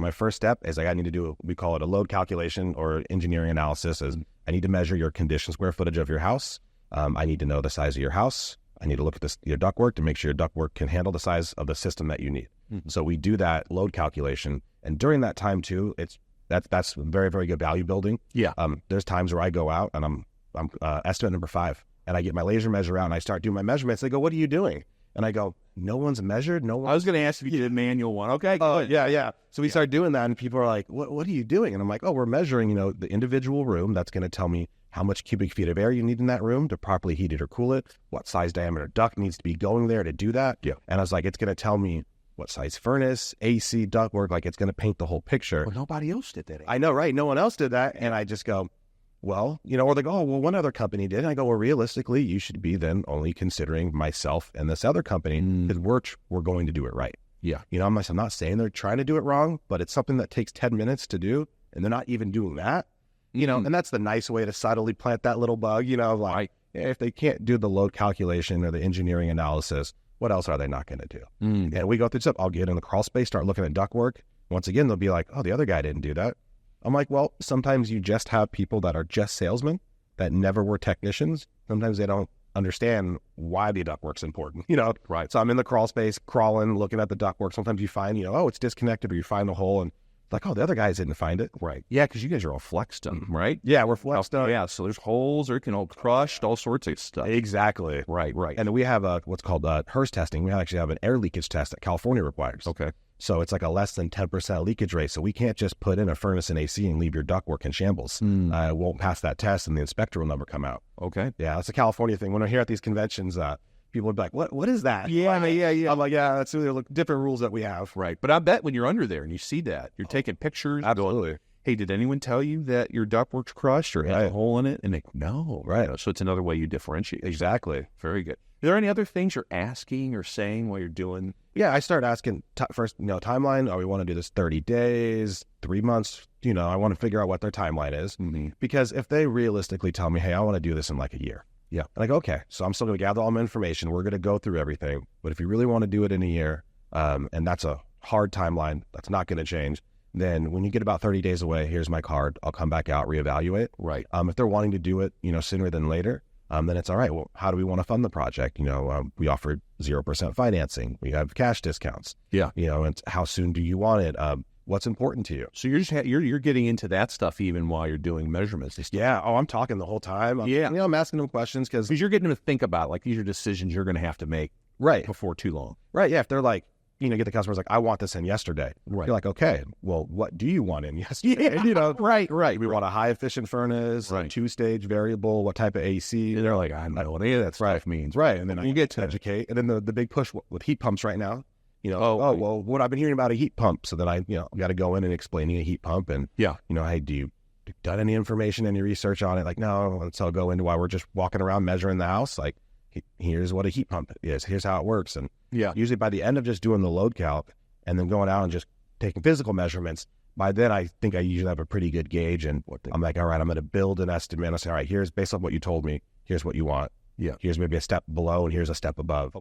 my first step is I need to do, we call it a load calculation or engineering analysis. Is I need to measure your conditioned square footage of your house. I need to know the size of your house. I need to look at your ductwork to make sure your ductwork can handle the size of the system that you need. So we do that load calculation. And during that time too, that's very, very good value building. Yeah. There's times where I go out and I'm estimate number 5 and I get my laser measure out and I start doing my measurements. They go, what are you doing? And I go, no one's measured. No one. I was going to ask if you did a manual one. Okay. Yeah. So we start doing that and people are like, what are you doing? And I'm like, oh, we're measuring, the individual room. That's going to tell me how much cubic feet of air you need in that room to properly heat it or cool it, what size diameter duct needs to be going there to do that. Yeah. And I was like, it's going to tell me what size furnace, AC, ductwork, like it's going to paint the whole picture. Well, nobody else did that. I know, right? No one else did that. And I just go, well, or they go, oh, well, one other company did. And I go, well, realistically, you should be then only considering myself and this other company because we're going to do it right. Yeah. I'm not saying they're trying to do it wrong, but it's something that takes 10 minutes to do. And they're not even doing that, and that's the nice way to subtly plant that little bug, Right. If they can't do the load calculation or the engineering analysis, what else are they not going to do? And we go through stuff. I'll get in the crawl space, start looking at ductwork. Once again, they'll be like, oh, the other guy didn't do that. I'm like, well, sometimes you just have people that are just salesmen that never were technicians. Sometimes they don't understand why the ductwork's important, Right. So I'm in the crawl space, crawling, looking at the ductwork. Sometimes you find, oh, it's disconnected, or you find the hole and like, oh, the other guys didn't find it. Right. Yeah, because you guys are all flexed them, right? Yeah, we're flexed up. Yeah, so there's holes, or it can all crushed, all sorts of stuff. Exactly. Right. And we have what's called HERS testing. We actually have an air leakage test that California requires. Okay. So it's like a less than 10% leakage rate. So we can't just put in a furnace and AC and leave your ductwork in shambles. It won't pass that test and the inspector will never come out. Okay. Yeah, that's a California thing. When we're here at these conventions, people would be like, what is that? Yeah. I'm like, yeah, that's different rules that we have. Right. But I bet when you're under there and you see that, you're taking pictures. Absolutely. Going, hey, did anyone tell you that your ductwork's crushed or has a hole in it? And they no. Right. So it's another way you differentiate. Exactly. Very good. Are there any other things you're asking or saying while you're doing? Yeah, I start asking first, timeline. Oh, we want to do this 30 days, 3 months. I want to figure out what their timeline is. Because if they realistically tell me, hey, I want to do this in like a year. Yeah. And I go, okay, so I'm still going to gather all my information. We're going to go through everything. But if you really want to do it in a year, and that's a hard timeline, that's not going to change, then when you get about 30 days away, here's my card. I'll come back out, reevaluate. Right. If they're wanting to do it, sooner than later, then it's all right. Well, how do we want to fund the project? We offer 0% financing. We have cash discounts. Yeah. And how soon do you want it? What's important to you? So you're getting into that stuff even while you're doing measurements. Yeah. Oh, I'm talking the whole time. I'm asking them questions because you're getting them to think about like these are decisions you're going to have to make before too long. Right. Yeah. If they're like, get the customers like, I want this in yesterday. Right. You're like, okay, well, what do you want in yesterday? Yeah. Right. We want a high efficient furnace, a 2-stage variable, what type of AC? And they're like, I don't know what any of that stuff means. Right. And then you get to educate. And then the big push with heat pumps right now, well, what I've been hearing about a heat pump. So then I, got to go in and explaining a heat pump and, hey, do you done any information, any research on it? Like, no. So I'll go into why we're just walking around measuring the house. Like, here's what a heat pump is. Here's how it works. And usually by the end of just doing the load calc and then going out and just taking physical measurements, by then I think I usually have a pretty good gauge. And I'm like, all right, I'm going to build an estimate. I say, all right, here's based on what you told me. Here's what you want. Yeah. Here's maybe a step below and here's a step above.